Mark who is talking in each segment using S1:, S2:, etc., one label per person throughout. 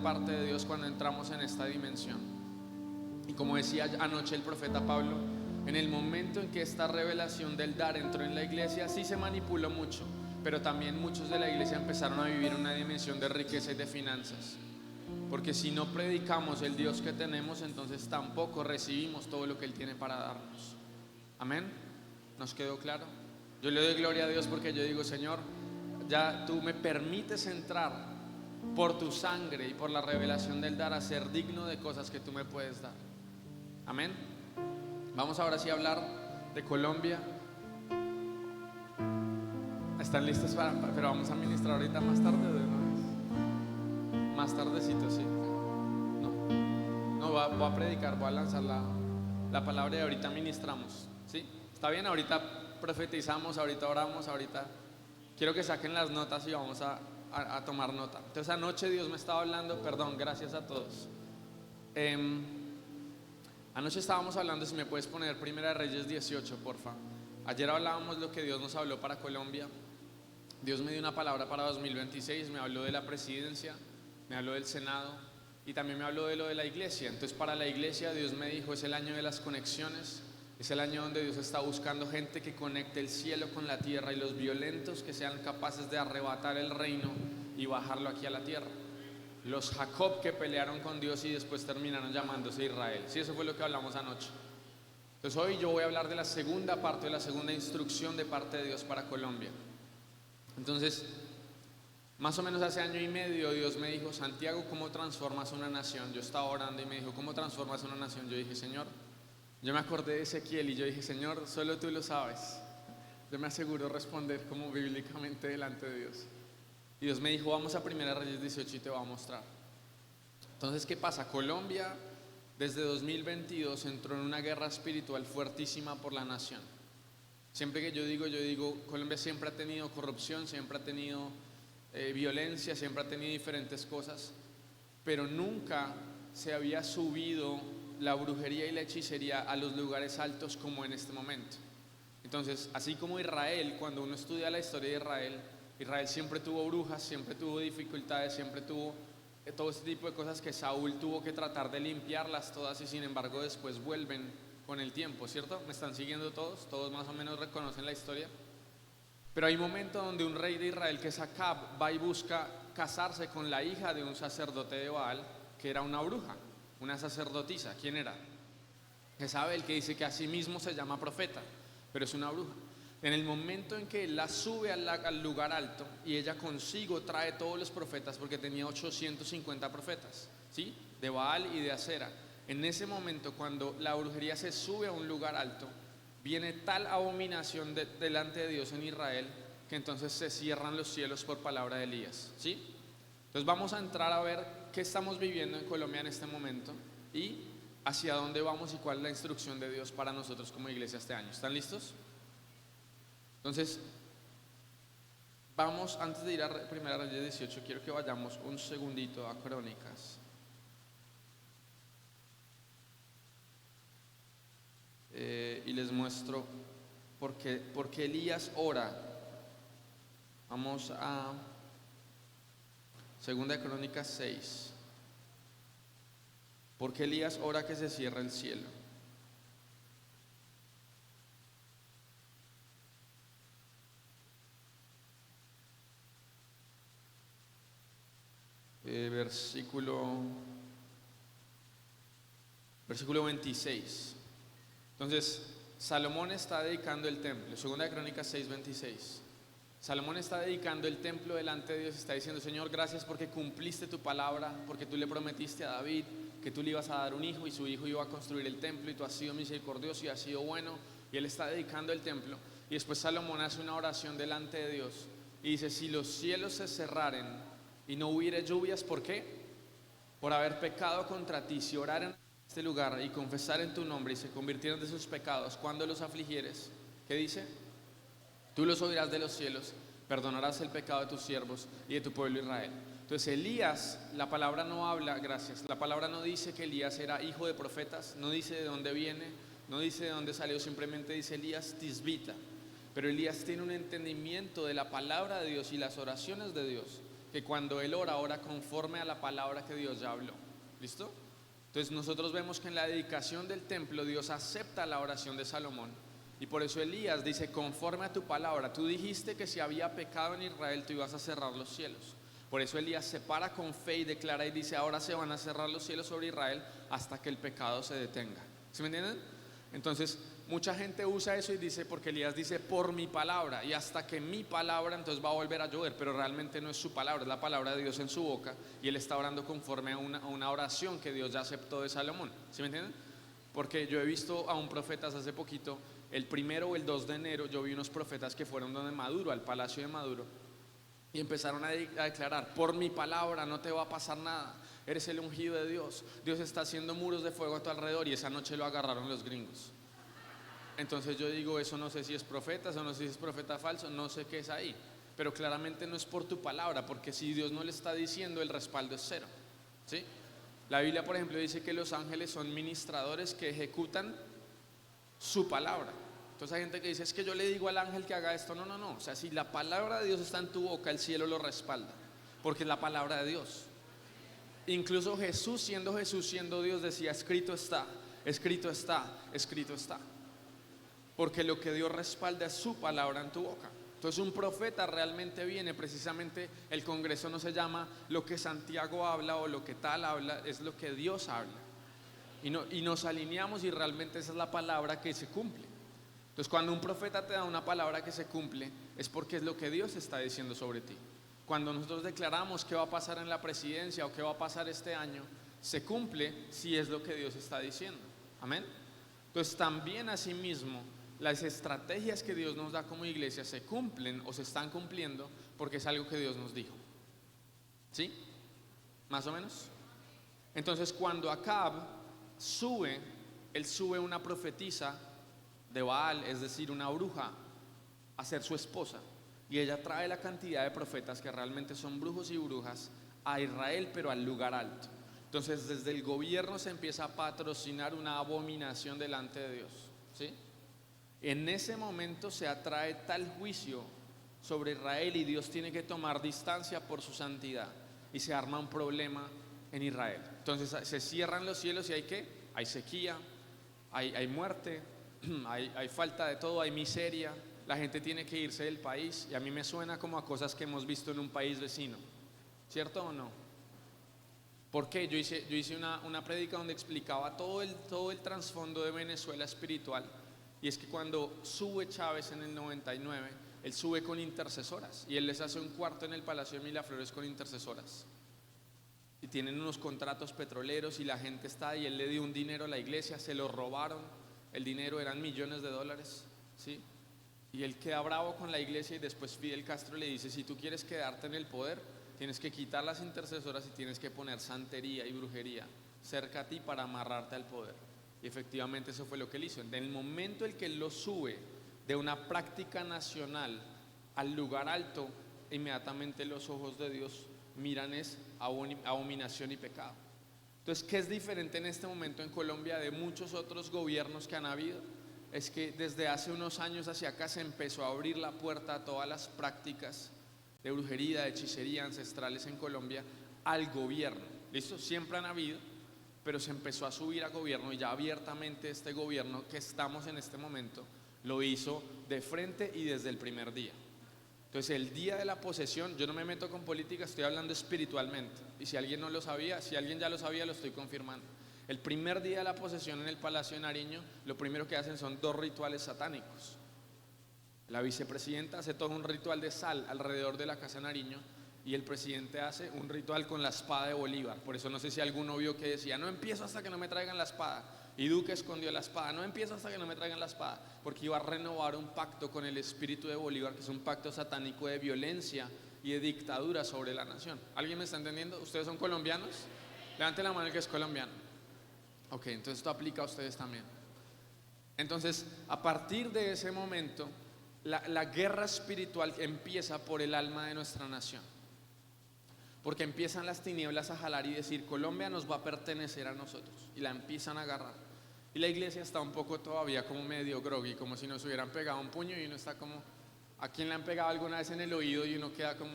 S1: parte de Dios cuando entramos en esta dimensión. Y como decía anoche el profeta Pablo, en el momento en que esta revelación del dar entró en la iglesia, sí se manipuló mucho, pero también muchos de la iglesia empezaron a vivir una dimensión de riqueza y de finanzas. Porque si no predicamos el Dios que tenemos, entonces tampoco recibimos todo lo que Él tiene para darnos. Amén. ¿Nos quedó claro? Yo le doy gloria a Dios porque yo digo, Señor, ya tú me permites entrar por tu sangre y por la revelación del dar a ser digno de cosas que tú me puedes dar. Amén. Vamos ahora sí a hablar de Colombia. ¿Están listos pero vamos a ministrar ahorita más tarde o de una vez? Más tardecito, sí. No, voy a predicar, voy a lanzar la palabra y ahorita ministramos. ¿Sí? ¿Está bien? Ahorita profetizamos, ahorita oramos, ahorita quiero que saquen las notas y vamos a tomar nota. Entonces anoche Dios me estaba hablando, perdón, gracias a todos. Anoche estábamos hablando, si me puedes poner Primera de Reyes 18, porfa. Ayer hablábamos lo que Dios nos habló para Colombia. Dios me dio una palabra para 2026, me habló de la presidencia, me habló del Senado y también me habló de lo de la iglesia. Entonces para la iglesia Dios me dijo, es el año de las conexiones. Es el año donde Dios está buscando gente que conecte el cielo con la tierra y los violentos que sean capaces de arrebatar el reino y bajarlo aquí a la tierra. Los Jacob que pelearon con Dios y después terminaron llamándose Israel. Sí, eso fue lo que hablamos anoche. Entonces hoy yo voy a hablar de la segunda parte, de la segunda instrucción de parte de Dios para Colombia. Entonces, más o menos hace año y medio Dios me dijo, Santiago, ¿cómo transformas una nación? Yo estaba orando y me dijo, ¿cómo transformas una nación? Yo dije, Señor, yo me acordé de Ezequiel y yo dije, Señor, solo tú lo sabes. Yo me aseguro responder como bíblicamente delante de Dios. Y Dios me dijo, vamos a Primera Reyes 18 y te voy a mostrar. Entonces, ¿qué pasa? Colombia desde 2022 entró en una guerra espiritual fuertísima por la nación. Siempre que yo digo, Colombia siempre ha tenido corrupción, siempre ha tenido violencia, siempre ha tenido diferentes cosas, pero nunca se había subido la brujería y la hechicería a los lugares altos como en este momento. Entonces, así como Israel, cuando uno estudia la historia de Israel siempre tuvo brujas, siempre tuvo dificultades, siempre tuvo todo este tipo de cosas que Saúl tuvo que tratar de limpiarlas todas y sin embargo después vuelven con el tiempo, ¿cierto? ¿Me están siguiendo todos? ¿Todos más o menos reconocen la historia? Pero hay momentos donde un rey de Israel, que es Acab, va y busca casarse con la hija de un sacerdote de Baal, que era una bruja, una sacerdotisa. ¿Quién era? Jezabel, que dice que a sí mismo se llama profeta, pero es una bruja. En el momento en que él la sube al lugar alto y ella consigo trae todos los profetas, porque tenía 850 profetas, ¿sí? De Baal y de Acera. En ese momento, cuando la brujería se sube a un lugar alto, viene tal abominación delante de Dios en Israel que entonces se cierran los cielos por palabra de Elías, ¿sí? Entonces vamos a entrar a ver qué estamos viviendo en Colombia en este momento y hacia dónde vamos y cuál es la instrucción de Dios para nosotros como iglesia este año. ¿Están listos? Entonces, vamos, antes de ir a Primera Reyes 18, quiero que vayamos un segundito a Crónicas. Y les muestro por qué Elías ora. Vamos a Segunda de Crónicas 6. ¿Por qué Elías ora que se cierre el cielo? Versículo 26. Entonces, Salomón está dedicando el templo. Segunda de Crónicas 6, 26. Salomón está dedicando el templo delante de Dios. Está diciendo, Señor, gracias porque cumpliste tu palabra, porque tú le prometiste a David que tú le ibas a dar un hijo y su hijo iba a construir el templo y tú has sido misericordioso y has sido bueno. Y él está dedicando el templo. Y después Salomón hace una oración delante de Dios y dice, si los cielos se cerraren y no hubiere lluvias, ¿por qué? Por haber pecado contra ti. Si oraren este lugar y confesar en tu nombre y se convirtieron de sus pecados, cuando los afligieres, ¿qué dice? Tú los oirás de los cielos, perdonarás el pecado de tus siervos y de tu pueblo Israel. Entonces Elías, la palabra no habla, gracias, la palabra no dice que Elías era hijo de profetas, no dice de dónde viene, no dice de dónde salió, simplemente dice Elías tisbita. Pero Elías tiene un entendimiento de la palabra de Dios y las oraciones de Dios, que cuando él ora, ora conforme a la palabra que Dios ya habló. ¿Listo? Entonces nosotros vemos que en la dedicación del templo Dios acepta la oración de Salomón. Y por eso Elías dice, conforme a tu palabra, tú dijiste que si había pecado en Israel tú ibas a cerrar los cielos. Por eso Elías se para con fe y declara y dice, ahora se van a cerrar los cielos sobre Israel hasta que el pecado se detenga. ¿Sí me entienden? Entonces mucha gente usa eso y dice, porque Elías dice, por mi palabra, y hasta que mi palabra, entonces va a volver a llover, pero realmente no es su palabra, es la palabra de Dios en su boca, y él está orando conforme a una oración que Dios ya aceptó de Salomón. ¿Sí me entienden? Porque yo he visto a un profeta hace poquito, el 1 o el 2 de enero, yo vi unos profetas que fueron donde Maduro, al palacio de Maduro, y empezaron a declarar, por mi palabra no te va a pasar nada, eres el ungido de Dios, Dios está haciendo muros de fuego a tu alrededor, y esa noche lo agarraron los gringos. Entonces yo digo, eso no sé si es profeta, eso no sé si es profeta falso, no sé qué es ahí, pero claramente no es por tu palabra, porque si Dios no le está diciendo, el respaldo es cero, ¿sí? La Biblia, por ejemplo, dice que los ángeles son ministradores que ejecutan su palabra. Entonces hay gente que dice, es que yo le digo al ángel que haga esto. No, no, no. O sea, si la palabra de Dios está en tu boca, el cielo lo respalda, porque es la palabra de Dios. Incluso Jesús, siendo Dios, decía, escrito está, escrito está, escrito está. Porque lo que Dios respalda es su palabra en tu boca. Entonces un profeta realmente viene, precisamente el congreso no se llama lo que Santiago habla o lo que tal habla, es lo que Dios habla. Y nos alineamos y realmente esa es la palabra que se cumple. Entonces cuando un profeta te da una palabra que se cumple, es porque es lo que Dios está diciendo sobre ti. Cuando nosotros declaramos qué va a pasar en la presidencia o qué va a pasar este año, se cumple si es lo que Dios está diciendo. Amén. Entonces también asimismo las estrategias que Dios nos da como iglesia se cumplen o se están cumpliendo porque es algo que Dios nos dijo. ¿Sí? ¿Más o menos? Entonces cuando Acab él sube una profetisa de Baal, es decir, una bruja, a ser su esposa, y ella trae la cantidad de profetas que realmente son brujos y brujas a Israel, pero al lugar alto. Entonces desde el gobierno se empieza a patrocinar una abominación delante de Dios, ¿sí? En ese momento se atrae tal juicio sobre Israel y Dios tiene que tomar distancia por su santidad y se arma un problema en Israel. Entonces se cierran los cielos y hay sequía, hay muerte, hay falta de todo, hay miseria, la gente tiene que irse del país, y a mí me suena como a cosas que hemos visto en un país vecino, ¿cierto o no? ¿Por qué? Yo hice una prédica donde explicaba todo el trasfondo de Venezuela espiritual, y es que cuando sube Chávez en el 99, él sube con intercesoras, y él les hace un cuarto en el Palacio de Miraflores con intercesoras, y tienen unos contratos petroleros y la gente está, y él le dio un dinero a la iglesia, se lo robaron, el dinero eran millones de dólares, ¿sí? Y él queda bravo con la iglesia y después Fidel Castro le dice, si tú quieres quedarte en el poder, tienes que quitar las intercesoras y tienes que poner santería y brujería cerca a ti para amarrarte al poder. Y efectivamente eso fue lo que él hizo. En el momento en que él lo sube de una práctica nacional al lugar alto, inmediatamente los ojos de Dios miran es abominación y pecado. Entonces, ¿qué es diferente en este momento en Colombia de muchos otros gobiernos que han habido? Es que desde hace unos años hacia acá se empezó a abrir la puerta a todas las prácticas de brujería, de hechicería ancestrales en Colombia al gobierno. ¿Listo? Siempre han habido, pero se empezó a subir a gobierno, y ya abiertamente este gobierno que estamos en este momento lo hizo de frente y desde el primer día. Entonces el día de la posesión, yo no me meto con política, estoy hablando espiritualmente, y si alguien no lo sabía, si alguien ya lo sabía, lo estoy confirmando. El primer día de la posesión en el Palacio de Nariño, lo primero que hacen son 2 rituales satánicos. La vicepresidenta hace todo un ritual de sal alrededor de la Casa de Nariño, y el presidente hace un ritual con la espada de Bolívar. Por eso no sé si alguno vio que decía, no empiezo hasta que no me traigan la espada. Y Duque escondió la espada, no empiezo hasta que no me traigan la espada, porque iba a renovar un pacto con el espíritu de Bolívar, que es un pacto satánico de violencia y de dictadura sobre la nación. ¿Alguien me está entendiendo? ¿Ustedes son colombianos? Levanten la mano el que es colombiano. Ok, entonces esto aplica a ustedes también. Entonces, a partir de ese momento, la guerra espiritual empieza por el alma de nuestra nación, porque empiezan las tinieblas a jalar y decir, Colombia nos va a pertenecer a nosotros, y la empiezan a agarrar, y la iglesia está un poco todavía como medio groggy, como si nos hubieran pegado un puño, y uno está como, ¿a quién le han pegado alguna vez en el oído? Y uno queda como,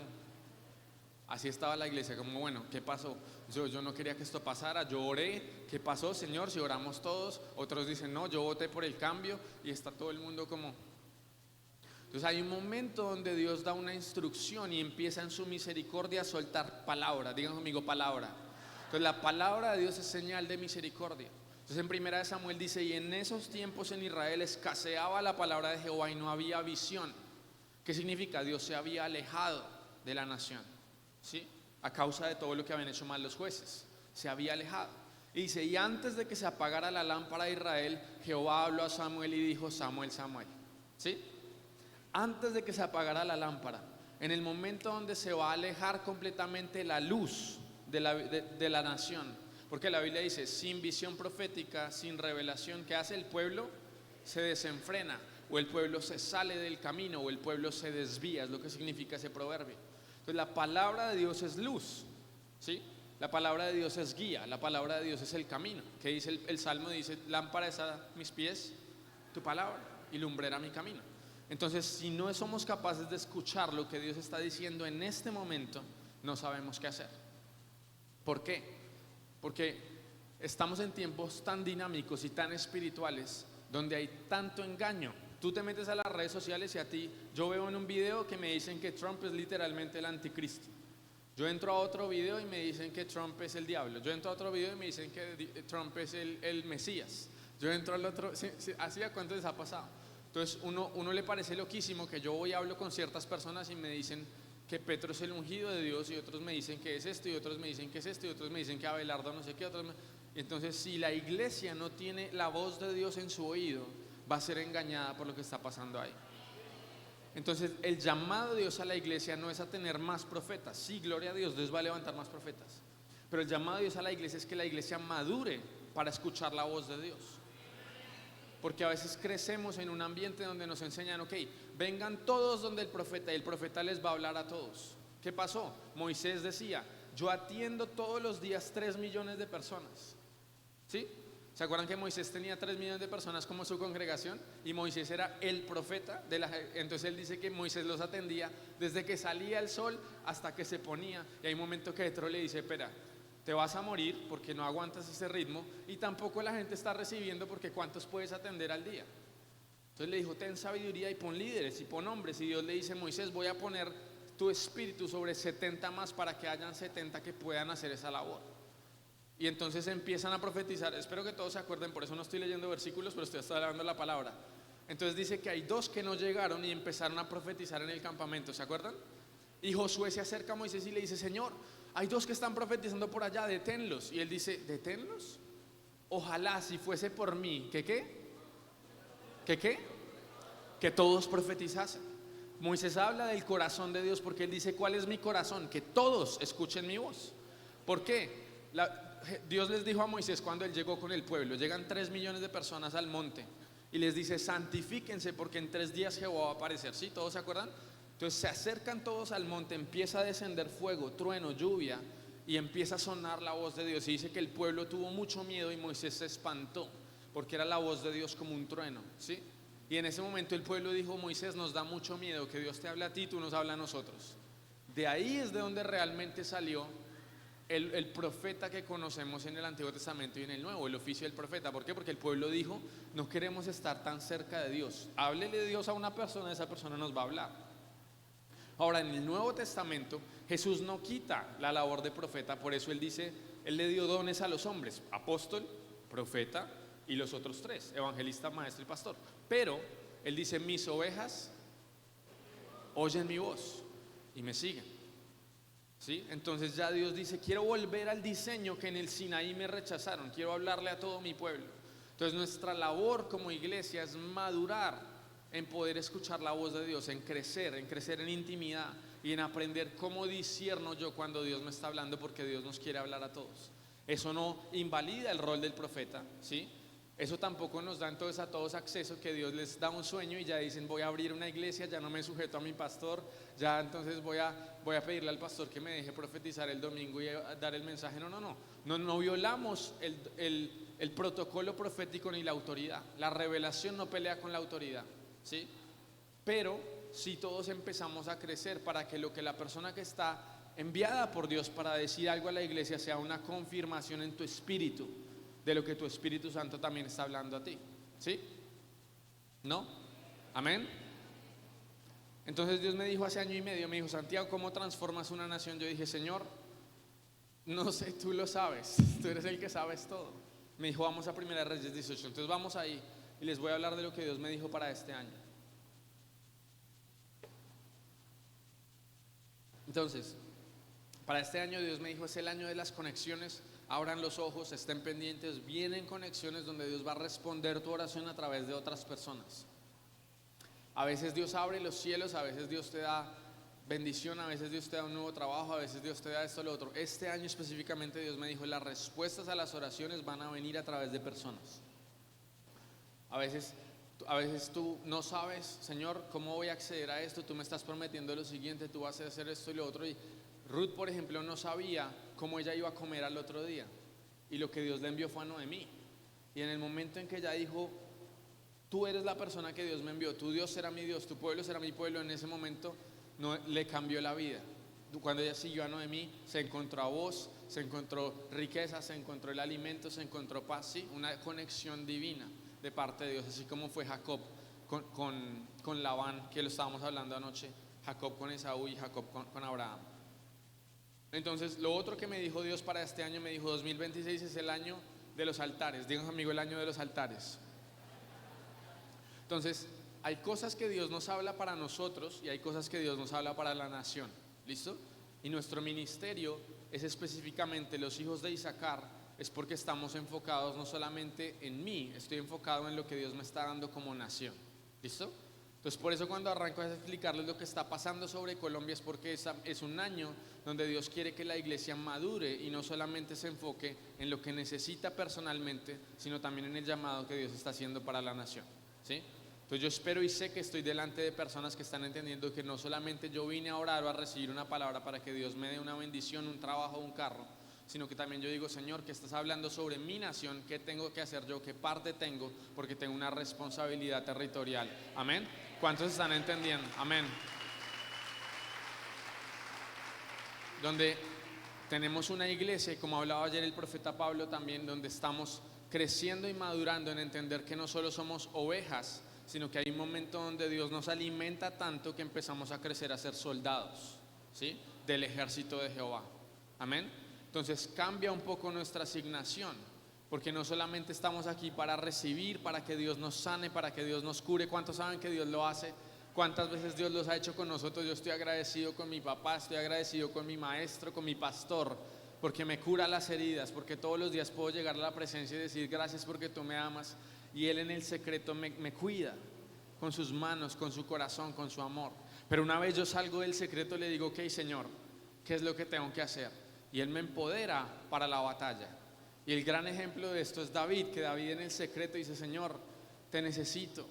S1: Así estaba la iglesia, como bueno, ¿qué pasó? Yo no quería que esto pasara, yo oré, ¿qué pasó, Señor? Si oramos todos, otros dicen, no, yo voté por el cambio, y está todo el mundo como... Entonces hay un momento donde Dios da una instrucción y empieza en su misericordia a soltar palabra. Digan conmigo, palabra. Entonces la palabra de Dios es señal de misericordia. Entonces en primera de Samuel dice, y en esos tiempos en Israel escaseaba la palabra de Jehová y no había visión. ¿Qué significa? Dios se había alejado de la nación, ¿sí? A causa de todo lo que habían hecho mal los jueces. Se había alejado. Y dice, y antes de que se apagara la lámpara de Israel, Jehová habló a Samuel y dijo, Samuel, Samuel. ¿Sí? Antes de que se apagara la lámpara, en el momento donde se va a alejar completamente la luz de la nación, porque la Biblia dice, sin visión profética, sin revelación, ¿qué hace el pueblo? Se desenfrena, o el pueblo se sale del camino, o el pueblo se desvía, es lo que significa ese proverbio. Entonces la palabra de Dios es luz, ¿sí? La palabra de Dios es guía, la palabra de Dios es el camino. Que dice el Salmo, dice, lámpara es a mis pies tu palabra y lumbrera mi camino. Entonces, si no somos capaces de escuchar lo que Dios está diciendo en este momento, no sabemos qué hacer. ¿Por qué? Porque estamos en tiempos tan dinámicos y tan espirituales donde hay tanto engaño. Tú te metes a las redes sociales y yo veo en un video que me dicen que Trump es literalmente el anticristo. Yo entro a otro video y me dicen que Trump es el diablo. Yo entro a otro video y me dicen que Trump es el Mesías. Yo entro al otro, ¿así a cuánto les ha pasado? Entonces uno le parece loquísimo que yo voy y hablo con ciertas personas y me dicen que Petro es el ungido de Dios, y otros me dicen que es esto, y otros me dicen que es esto, y otros me dicen que Abelardo no sé qué, entonces si la iglesia no tiene la voz de Dios en su oído, va a ser engañada por lo que está pasando ahí. Entonces el llamado de Dios a la iglesia no es a tener más profetas. Sí, gloria a Dios, Dios va a levantar más profetas, pero el llamado de Dios a la iglesia es que la iglesia madure para escuchar la voz de Dios. Porque a veces crecemos en un ambiente donde nos enseñan, ok, vengan todos donde el profeta, y el profeta les va a hablar a todos. ¿Qué pasó? Moisés decía, yo atiendo todos los días 3 millones de personas. ¿Sí? ¿Se acuerdan que Moisés tenía 3 millones de personas como su congregación? Y Moisés era el profeta entonces él dice que Moisés los atendía desde que salía el sol hasta que se ponía. Y hay un momento que Jetro le dice, espera, te vas a morir porque no aguantas ese ritmo, y tampoco la gente está recibiendo porque ¿cuántos puedes atender al día? Entonces le dijo, ten sabiduría y pon líderes y pon hombres. Y Dios le dice, Moisés, voy a poner tu espíritu sobre 70 más para que hayan 70 que puedan hacer esa labor. Y entonces empiezan a profetizar. Espero que todos se acuerden, por eso no estoy leyendo versículos, pero estoy hablando la palabra. Entonces dice que hay 2 que no llegaron y empezaron a profetizar en el campamento, ¿se acuerdan? Y Josué se acerca a Moisés y le dice, Señor, hay 2 que están profetizando por allá, deténlos. Y él dice, ¿deténlos? Ojalá si fuese por mí, ¿que qué? ¿Que qué? Que todos profetizasen. Moisés habla del corazón de Dios porque él dice, ¿cuál es mi corazón? Que todos escuchen mi voz. ¿Por qué? Dios les dijo a Moisés cuando él llegó con el pueblo, llegan 3 millones de personas al monte, y les dice, santifíquense porque en 3 días Jehová va a aparecer. ¿Sí? ¿Todos se acuerdan? Entonces se acercan todos al monte, empieza a descender fuego, trueno, lluvia, y empieza a sonar la voz de Dios. Y dice que el pueblo tuvo mucho miedo y Moisés se espantó porque era la voz de Dios como un trueno, ¿sí? Y en ese momento el pueblo dijo, Moisés, nos da mucho miedo que Dios te hable a ti, tú nos hablas a nosotros. De ahí es de donde realmente salió el profeta que conocemos en el Antiguo Testamento y en el Nuevo, el oficio del profeta. ¿Por qué? Porque el pueblo dijo, no queremos estar tan cerca de Dios. Háblele de Dios a una persona, esa persona nos va a hablar. Ahora, en el Nuevo Testamento, Jesús no quita la labor de profeta, por eso él dice, él le dio dones a los hombres, apóstol, profeta y los otros 3, evangelista, maestro y pastor. Pero él dice, mis ovejas oyen mi voz y me siguen. ¿Sí? Entonces ya Dios dice, quiero volver al diseño que en el Sinaí me rechazaron, quiero hablarle a todo mi pueblo. Entonces nuestra labor como iglesia es madurar en poder escuchar la voz de Dios, en crecer en intimidad y en aprender cómo discierno yo cuando Dios me está hablando, porque Dios nos quiere hablar a todos. Eso no invalida el rol del profeta, ¿sí? Eso tampoco nos da entonces a todos acceso, que Dios les da un sueño y ya dicen, voy a abrir una iglesia, ya no me sujeto a mi pastor, ya entonces voy a pedirle al pastor que me deje profetizar el domingo y dar el mensaje. No violamos el protocolo profético ni la autoridad. La revelación no pelea con la autoridad, ¿sí? Pero si todos empezamos a crecer para que lo que la persona que está enviada por Dios para decir algo a la iglesia sea una confirmación en tu espíritu de lo que tu Espíritu Santo también está hablando a ti. ¿Sí? ¿No? Amén. Entonces Dios me dijo hace año y medio, me dijo: Santiago, ¿cómo transformas una nación? Yo dije: Señor, no sé, tú lo sabes, tú eres el que sabes todo. Me dijo: vamos a Primera de Reyes 18. Entonces vamos ahí y les voy a hablar de lo que Dios me dijo para este año. Entonces, para este año Dios me dijo: es el año de las conexiones. Abran los ojos, estén pendientes. Vienen conexiones donde Dios va a responder tu oración a través de otras personas. A veces Dios abre los cielos, a veces Dios te da bendición, a veces Dios te da un nuevo trabajo, a veces Dios te da esto o lo otro. Este año específicamente Dios me dijo: las respuestas a las oraciones van a venir a través de personas. A veces tú no sabes: Señor, ¿cómo voy a acceder a esto? Tú me estás prometiendo lo siguiente, tú vas a hacer esto y lo otro. Y Ruth, por ejemplo, no sabía cómo ella iba a comer al otro día, y lo que Dios le envió fue a Noemí. Y en el momento en que ella dijo: tú eres la persona que Dios me envió, tu Dios será mi Dios, tu pueblo será mi pueblo, en ese momento no, le cambió la vida. Cuando ella siguió a Noemí, se encontró a voz, se encontró riqueza, se encontró el alimento, se encontró paz, ¿sí? Una conexión divina de parte de Dios, así como fue Jacob con Labán, que lo estábamos hablando anoche, Jacob con Esaú y Jacob con Abraham. Entonces, lo otro que me dijo Dios para este año, me dijo: 2026 es el año de los altares. Digan conmigo: el año de los altares. Entonces, hay cosas que Dios nos habla para nosotros y hay cosas que Dios nos habla para la nación. ¿Listo? Y nuestro ministerio es específicamente los hijos de Isaacar, es porque estamos enfocados no solamente en mí, estoy enfocado en lo que Dios me está dando como nación. ¿Listo? Entonces, por eso cuando arranco a explicarles lo que está pasando sobre Colombia, es porque es un año donde Dios quiere que la iglesia madure y no solamente se enfoque en lo que necesita personalmente, sino también en el llamado que Dios está haciendo para la nación. ¿Sí? Entonces yo espero y sé que estoy delante de personas que están entendiendo que no solamente yo vine a orar o a recibir una palabra para que Dios me dé una bendición, un trabajo, un carro, sino que también yo digo: Señor, que estás hablando sobre mi nación, qué tengo que hacer yo, qué parte tengo, porque tengo una responsabilidad territorial. Amén. ¿Cuántos están entendiendo? Amén. Donde tenemos una iglesia, y como hablaba ayer el profeta Pablo también, donde estamos creciendo y madurando en entender que no solo somos ovejas, sino que hay un momento donde Dios nos alimenta tanto que empezamos a crecer a ser soldados, ¿sí? Del ejército de Jehová. Amén. Entonces cambia un poco nuestra asignación, porque no solamente estamos aquí para recibir, para que Dios nos sane, para que Dios nos cure. ¿Cuántos saben que Dios lo hace? ¿Cuántas veces Dios los ha hecho con nosotros? Yo estoy agradecido con mi papá, estoy agradecido con mi maestro, con mi pastor, porque me cura las heridas, porque todos los días puedo llegar a la presencia y decir: gracias porque tú me amas. Y Él en el secreto me cuida con sus manos, con su corazón, con su amor. Pero una vez yo salgo del secreto, le digo: ok, Señor, ¿qué es lo que tengo que hacer? Y Él me empodera para la batalla. Y el gran ejemplo de esto es David, que David en el secreto dice: Señor, te necesito,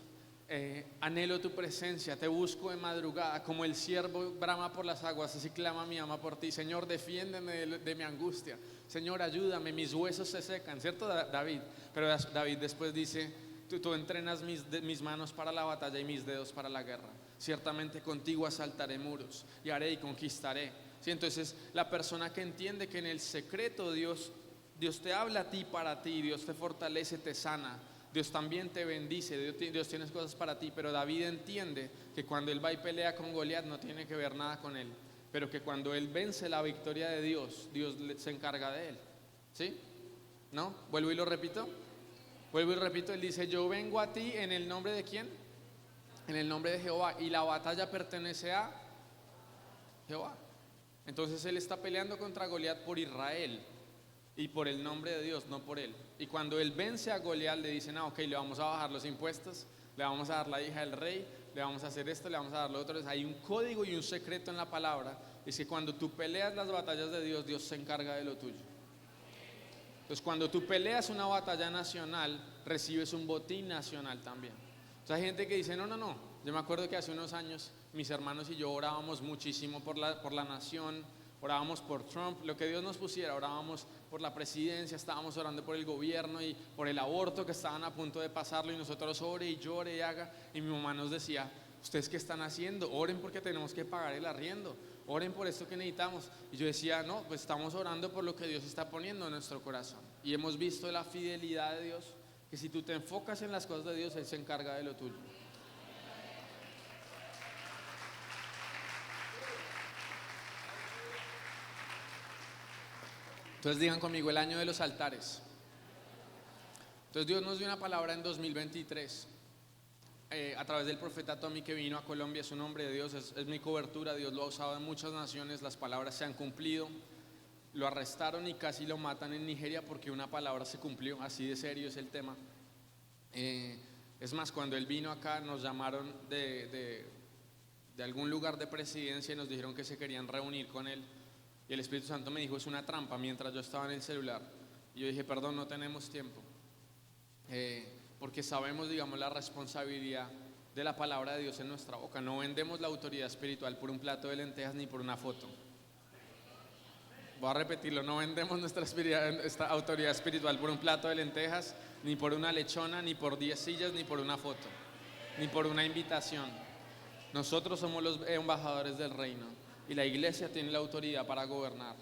S1: anhelo tu presencia, te busco de madrugada, como el ciervo brama por las aguas, así clama mi alma por ti. Señor, defiéndeme de mi angustia. Señor, ayúdame, mis huesos se secan, ¿cierto, David? Pero David después dice: tú entrenas mis manos para la batalla y mis dedos para la guerra. Ciertamente contigo asaltaré muros y haré y conquistaré. ¿Sí? Entonces, la persona que entiende que en el secreto Dios te habla a ti, para ti, Dios te fortalece, te sana, Dios también te bendice, Dios tiene cosas para ti. Pero David entiende que cuando él va y pelea con Goliat no tiene que ver nada con él, pero que cuando él vence la victoria de Dios, Dios se encarga de él. ¿Sí? ¿No? Vuelvo y lo repito. Él dice: yo vengo a ti en el nombre de ¿quién? En el nombre de Jehová, y la batalla pertenece a Jehová. Entonces él está peleando contra Goliat por Israel y por el nombre de Dios, no por él. Y cuando él vence a Goliat, le dicen: ok, le vamos a bajar los impuestos, le vamos a dar la hija del rey, le vamos a hacer esto, le vamos a dar lo otro. Entonces, hay un código y un secreto en la palabra, es que cuando tú peleas las batallas de Dios, Dios se encarga de lo tuyo. Entonces, cuando tú peleas una batalla nacional, recibes un botín nacional también. O sea, hay gente que dice: no. Yo me acuerdo que hace unos años mis hermanos y yo orábamos muchísimo por la nación, orábamos por Trump, lo que Dios nos pusiera, orábamos por la presidencia, estábamos orando por el gobierno y por el aborto que estaban a punto de pasarlo, y nosotros ore y llore y haga. Y mi mamá nos decía: ¿ustedes qué están haciendo? Oren porque tenemos que pagar el arriendo, oren por esto que necesitamos. Y yo decía, no, pues estamos orando por lo que Dios está poniendo en nuestro corazón. Y hemos visto la fidelidad de Dios, que si tú te enfocas en las cosas de Dios, Él se encarga de lo tuyo. Entonces digan conmigo, el año de los altares. Entonces Dios nos dio una palabra en 2023 a través del profeta Tommy, que vino a Colombia. Es un hombre de Dios, es mi cobertura. Dios lo ha usado en muchas naciones, las palabras se han cumplido. Lo arrestaron y casi lo matan en Nigeria porque una palabra se cumplió, así de serio es el tema. Es más, cuando él vino acá nos llamaron de algún lugar de presidencia y nos dijeron que se querían reunir con él. Y el Espíritu Santo me dijo, es una trampa, mientras yo estaba en el celular. Y yo dije, perdón, no tenemos tiempo. Porque sabemos, digamos, la responsabilidad de la palabra de Dios en nuestra boca. No vendemos la autoridad espiritual por un plato de lentejas ni por una foto. Voy a repetirlo, no vendemos esta autoridad espiritual por un plato de lentejas, ni por una lechona, ni por 10 sillas, ni por una foto, ni por una invitación. Nosotros somos los embajadores del reino y la iglesia tiene la autoridad para gobernar.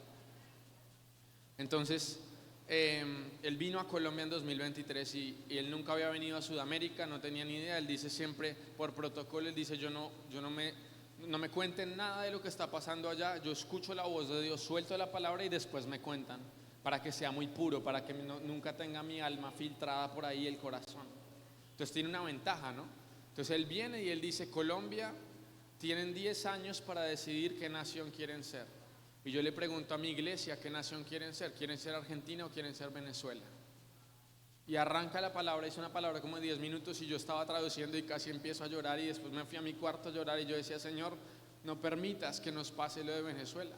S1: Entonces, él vino a Colombia en 2023 y él nunca había venido a Sudamérica, no tenía ni idea. Él dice siempre, por protocolo, él dice, no me cuenten nada de lo que está pasando allá, yo escucho la voz de Dios, suelto la palabra y después me cuentan, para que sea muy puro, para que nunca tenga mi alma filtrada por ahí el corazón. Entonces tiene una ventaja, ¿no? Entonces él viene y él dice, Colombia, tienen 10 años para decidir qué nación quieren ser. Y yo le pregunto a mi iglesia, ¿qué nación quieren ser? ¿Quieren ser Argentina o quieren ser Venezuela? Y arranca la palabra, hizo una palabra como de 10 minutos y yo estaba traduciendo y casi empiezo a llorar y después me fui a mi cuarto a llorar y yo decía, Señor, no permitas que nos pase lo de Venezuela.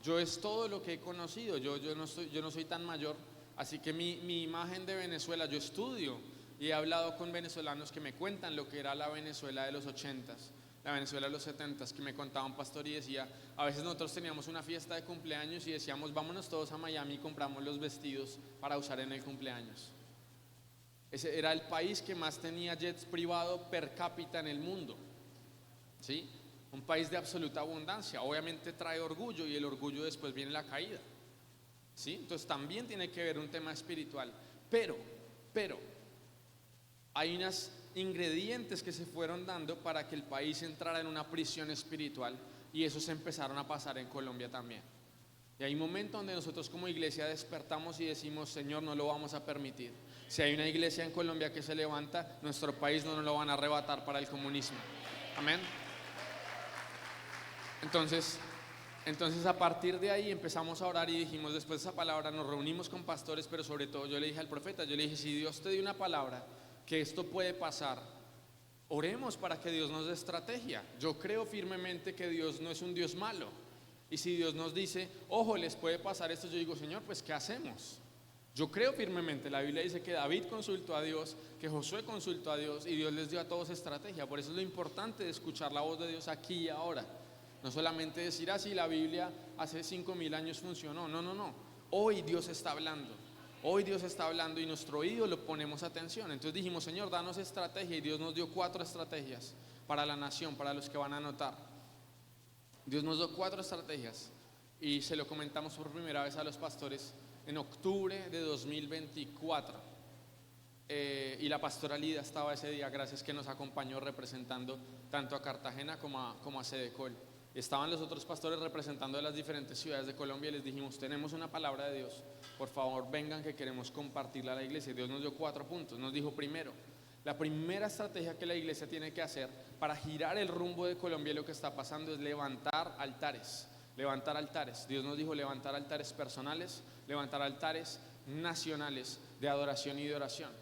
S1: Yo es todo lo que he conocido, yo no soy tan mayor, así que mi imagen de Venezuela, yo estudio y he hablado con venezolanos que me cuentan lo que era la Venezuela de los 80s, la Venezuela de los 70s, que me contaba un pastor y decía, a veces nosotros teníamos una fiesta de cumpleaños y decíamos, vámonos todos a Miami y compramos los vestidos para usar en el cumpleaños. Ese era el país que más tenía jets privados per cápita en el mundo, ¿sí? Un país de absoluta abundancia. Obviamente trae orgullo y el orgullo después viene la caída, ¿sí? Entonces también tiene que ver un tema espiritual. Pero hay unos ingredientes que se fueron dando para que el país entrara en una prisión espiritual y esos empezaron a pasar en Colombia también. Y hay un momento donde nosotros como iglesia despertamos y decimos, Señor, no lo vamos a permitir. Si hay una iglesia en Colombia que se levanta, nuestro país no nos lo van a arrebatar para el comunismo. Amén. Entonces a partir de ahí empezamos a orar y dijimos, después de esa palabra nos reunimos con pastores, pero sobre todo yo le dije al profeta, yo le dije, si Dios te dio una palabra que esto puede pasar, oremos para que Dios nos dé estrategia. Yo creo firmemente que Dios no es un Dios malo. Y si Dios nos dice, ojo, les puede pasar esto, yo digo, Señor, pues ¿qué hacemos? Yo creo firmemente, la Biblia dice que David consultó a Dios, que Josué consultó a Dios y Dios les dio a todos estrategia. Por eso es lo importante de escuchar la voz de Dios aquí y ahora. No solamente decir, así la Biblia hace 5,000 años funcionó. No. Hoy Dios está hablando. Hoy Dios está hablando y nuestro oído lo ponemos atención. Entonces dijimos, Señor, danos estrategia, y Dios nos dio 4 estrategias para la nación, para los que van a anotar. Dios nos dio 4 estrategias y se lo comentamos por primera vez a los pastores en octubre de 2024. Y la pastora Lida estaba ese día, gracias, que nos acompañó representando tanto a Cartagena como a Sedecol. Estaban los otros pastores representando de las diferentes ciudades de Colombia y les dijimos, tenemos una palabra de Dios, por favor vengan que queremos compartirla a la iglesia. Dios nos dio 4 puntos. Nos dijo, primero, la primera estrategia que la iglesia tiene que hacer para girar el rumbo de Colombia y lo que está pasando es levantar altares. Levantar altares. Dios nos dijo levantar altares personales, levantar altares nacionales de adoración y de oración.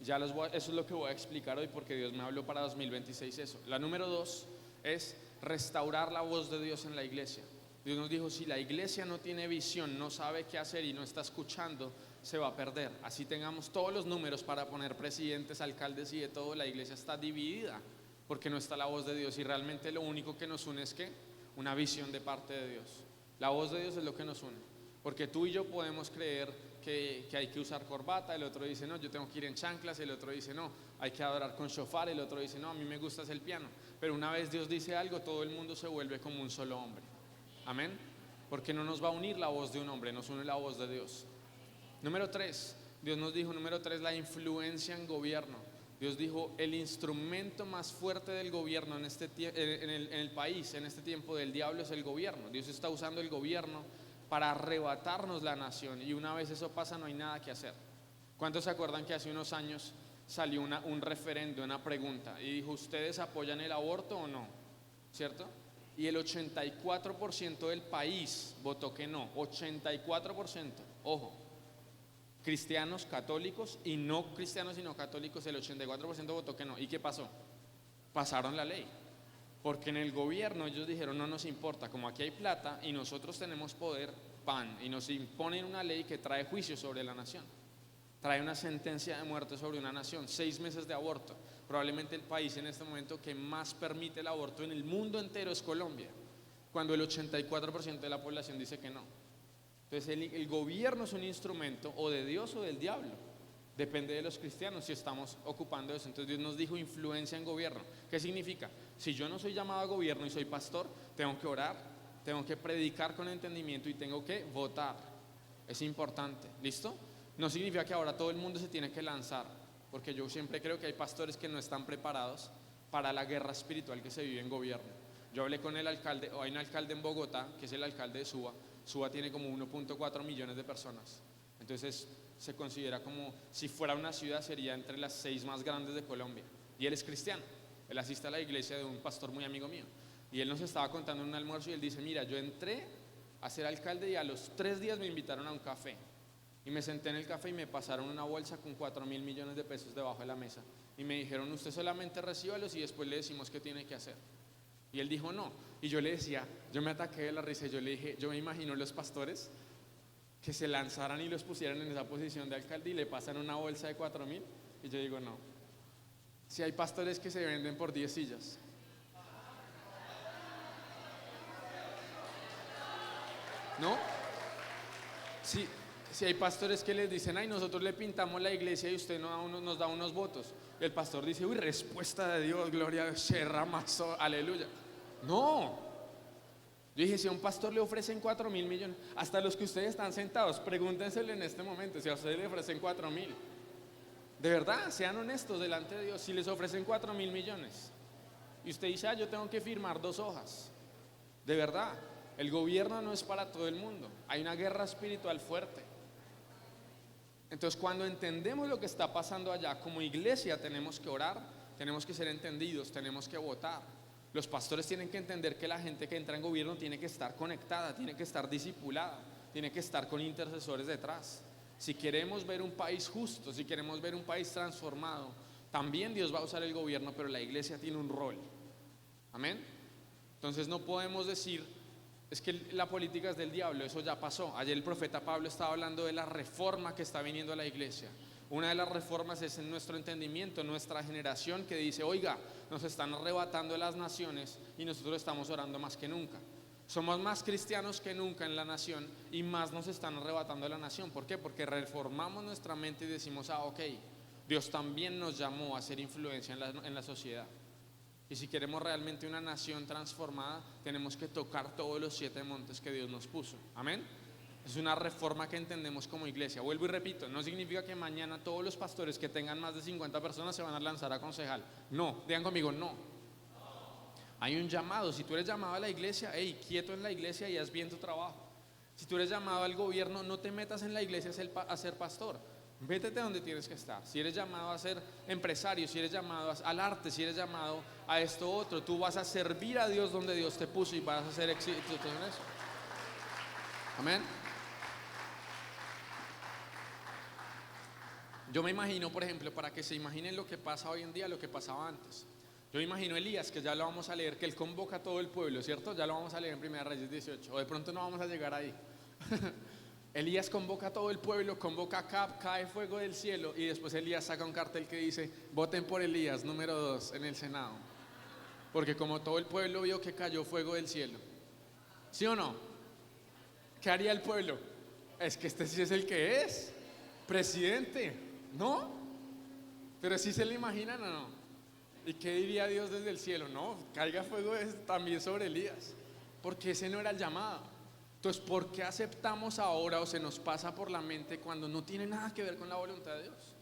S1: Eso es lo que voy a explicar hoy porque Dios me habló para 2026 eso. La número 2 es restaurar la voz de Dios en la iglesia. Dios nos dijo, si la iglesia no tiene visión, no sabe qué hacer y no está escuchando, se va a perder. Así tengamos todos los números para poner presidentes, alcaldes y de todo, la iglesia está dividida porque no está la voz de Dios y realmente lo único que nos une es que una visión de parte de Dios. La voz de Dios es lo que nos une, porque tú y yo podemos creer que hay que usar corbata, el otro dice no, yo tengo que ir en chanclas, el otro dice no, hay que adorar con shofar, el otro dice no, a mí me gusta el piano, pero una vez Dios dice algo, todo el mundo se vuelve como un solo hombre. Amén. Porque no nos va a unir la voz de un hombre, nos une la voz de Dios. Número 3, Dios nos dijo, número 3, la influencia en gobierno. Dios dijo, el instrumento más fuerte del gobierno en el país, en este tiempo del diablo, es el gobierno. Dios está usando el gobierno para arrebatarnos la nación, y una vez eso pasa no hay nada que hacer. ¿Cuántos se acuerdan que hace unos años salió un referendo, una pregunta, y dijo, ¿ustedes apoyan el aborto o no? ¿Cierto? Y el 84% del país votó que no, 84%, ojo. Cristianos, católicos y no cristianos y no católicos, el 84% votó que no. ¿Y qué pasó? Pasaron la ley, porque en el gobierno ellos dijeron, no nos importa, como aquí hay plata y nosotros tenemos poder, pan, y nos imponen una ley que trae juicio sobre la nación, trae una sentencia de muerte sobre una nación, 6 meses de aborto. Probablemente el país en este momento que más permite el aborto en el mundo entero es Colombia, cuando el 84% de la población dice que no. Entonces el gobierno es un instrumento o de Dios o del diablo, depende de los cristianos si estamos ocupando eso. Entonces Dios nos dijo influencia en gobierno. ¿Qué significa? Si yo no soy llamado a gobierno y soy pastor, tengo que orar, tengo que predicar con entendimiento y tengo que votar. Es importante, ¿listo? No significa que ahora todo el mundo se tiene que lanzar, porque yo siempre creo que hay pastores que no están preparados para la guerra espiritual que se vive en gobierno. Yo hablé con el alcalde, o hay un alcalde en Bogotá, que es el alcalde de Suba. Suba tiene como 1.4 millones de personas. Entonces se considera como, si fuera una ciudad, sería entre las 6 más grandes de Colombia. Y él es cristiano, él asiste a la iglesia de un pastor muy amigo mío. Y él nos estaba contando en un almuerzo y él dice, mira, yo entré a ser alcalde y a los 3 días me invitaron a un café. Y me senté en el café y me pasaron una bolsa con 4.000 millones de pesos debajo de la mesa. Y me dijeron, usted solamente recíbalos y después le decimos qué tiene que hacer. Y él dijo no, y yo le decía, yo me ataqué de la risa y yo le dije, yo me imagino los pastores que se lanzaran y los pusieran en esa posición de alcalde y le pasan una bolsa de 4.000, y yo digo no, si hay pastores que se venden por 10 sillas, ¿no? Si hay pastores que les dicen, ay, nosotros le pintamos la iglesia y usted nos da unos votos, y el pastor dice, uy, respuesta de Dios, gloria a Dios, aleluya. No, yo dije, si a un pastor le ofrecen 4.000 millones, hasta los que ustedes están sentados, pregúntenselo en este momento, si a ustedes le ofrecen 4.000, de verdad, sean honestos delante de Dios, si les ofrecen 4.000 millones, y usted dice, yo tengo que firmar 2 hojas, de verdad, el gobierno no es para todo el mundo, hay una guerra espiritual fuerte. Entonces cuando entendemos lo que está pasando allá, como iglesia tenemos que orar, tenemos que ser entendidos, tenemos que votar. Los pastores tienen que entender que la gente que entra en gobierno tiene que estar conectada, tiene que estar discipulada, tiene que estar con intercesores detrás. Si queremos ver un país justo, si queremos ver un país transformado, también Dios va a usar el gobierno, pero la iglesia tiene un rol. Amén. Entonces no podemos decir, es que la política es del diablo, eso ya pasó. Ayer el profeta Pablo estaba hablando de la reforma que está viniendo a la iglesia. Una de las reformas es en nuestro entendimiento, nuestra generación que dice, oiga, nos están arrebatando las naciones y nosotros estamos orando más que nunca. Somos más cristianos que nunca en la nación y más nos están arrebatando la nación. ¿Por qué? Porque reformamos nuestra mente y decimos, ok, Dios también nos llamó a hacer influencia en la sociedad. Y si queremos realmente una nación transformada, tenemos que tocar todos los 7 montes que Dios nos puso. Amén. Es una reforma que entendemos como iglesia. Vuelvo y repito, no significa que mañana todos los pastores que tengan más de 50 personas se van a lanzar a concejal. No, digan conmigo, no. Hay un llamado. Si tú eres llamado a la iglesia, quieto en la iglesia y haz bien tu trabajo. Si tú eres llamado al gobierno, no te metas en la iglesia a ser pastor. Vétete donde tienes que estar. Si eres llamado a ser empresario, si eres llamado al arte, si eres llamado a esto otro, tú vas a servir a Dios donde Dios te puso y vas a ser exitoso en eso. Amén. Yo me imagino, por ejemplo, para que se imaginen lo que pasa hoy en día, lo que pasaba antes. Yo me imagino Elías, que ya lo vamos a leer, que él convoca a todo el pueblo, ¿cierto? Ya lo vamos a leer en 1 Reyes 18, o de pronto no vamos a llegar ahí. Elías convoca a todo el pueblo, convoca a Acab, cae fuego del cielo y después Elías saca un cartel que dice, voten por Elías, número 2 en el Senado. Porque como todo el pueblo vio que cayó fuego del cielo. ¿Sí o no? ¿Qué haría el pueblo? Es que este sí es el que es presidente, ¿no? Pero ¿sí se le imaginan o no? ¿Y qué diría Dios desde el cielo? No, caiga fuego también sobre Elías. porque ese no era el llamado. Entonces, ¿por qué aceptamos ahora o se nos pasa por la mente cuando no tiene nada que ver con la voluntad de Dios?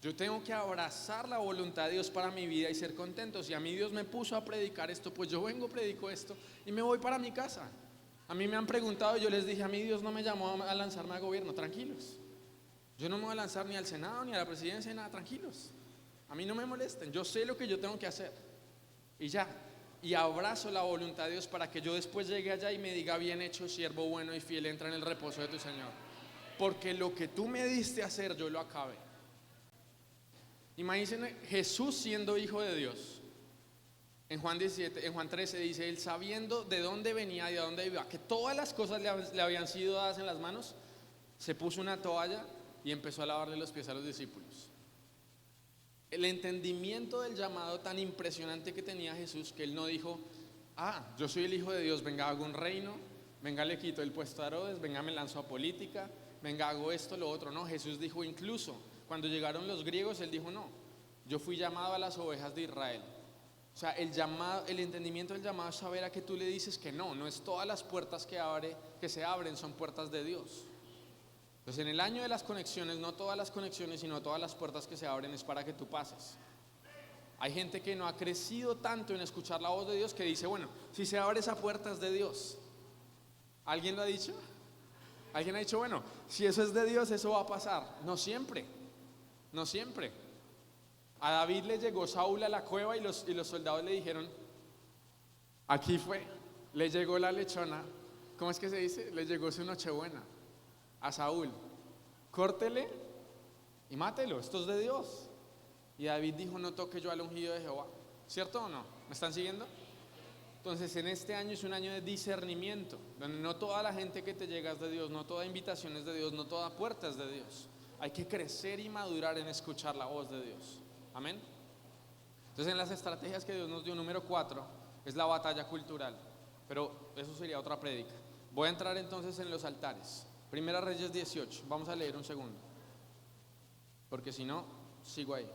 S1: Yo tengo que abrazar la voluntad de Dios para mi vida y ser contento. Si a mí Dios me puso a predicar esto, pues yo vengo, predico esto y me voy para mi casa. A mí me han preguntado y yo les dije, a mí Dios no me llamó a lanzarme al gobierno, tranquilos. Yo no me voy a lanzar ni al Senado ni a la presidencia ni nada, tranquilos. A mí no me molesten, yo sé lo que yo tengo que hacer y ya. Y abrazo la voluntad de Dios para que yo después llegue allá y me diga, bien hecho, siervo bueno y fiel, entra en el reposo de tu Señor. Porque lo que tú me diste a hacer, yo lo acabé. Imagínense Jesús siendo hijo de Dios. En Juan 13 dice, él sabiendo de dónde venía y de dónde iba, que todas las cosas le habían sido dadas en las manos, se puso una toalla y empezó a lavarle los pies a los discípulos. El entendimiento del llamado tan impresionante que tenía Jesús, que él no dijo, yo soy el hijo de Dios, venga hago un reino, venga le quito el puesto a Herodes, venga me lanzo a política, venga hago esto, lo otro. No, Jesús dijo, incluso cuando llegaron los griegos, él dijo, no, yo fui llamado a las ovejas de Israel. O sea, el entendimiento del llamado es saber a qué tú le dices que no es todas las puertas que se abren son puertas de Dios. Entonces en el año de las conexiones, no todas las conexiones, sino todas las puertas que se abren es para que tú pases. Hay gente que no ha crecido tanto en escuchar la voz de Dios que dice, bueno, si se abre esa puerta es de Dios. ¿Alguien lo ha dicho? ¿Alguien ha dicho, bueno, si eso es de Dios, eso va a pasar? No siempre, no siempre. A David le llegó Saúl a la cueva y los soldados le dijeron, aquí fue, le llegó la lechona, ¿cómo es que se dice? Le llegó su nochebuena a Saúl, córtele y mátelo, esto es de Dios. Y David dijo, no toque yo al ungido de Jehová. ¿Cierto o no? ¿Me están siguiendo? Entonces en este año es un año de discernimiento, donde no toda la gente que te llega es de Dios, no toda invitación es de Dios, no toda puerta es de Dios. Hay que crecer y madurar en escuchar la voz de Dios. Amén. Entonces en las estrategias que Dios nos dio, número 4 es la batalla cultural, pero eso sería otra prédica. Voy a entrar entonces en los altares. Primera Reyes 18, vamos a leer un segundo, porque si no, sigo ahí.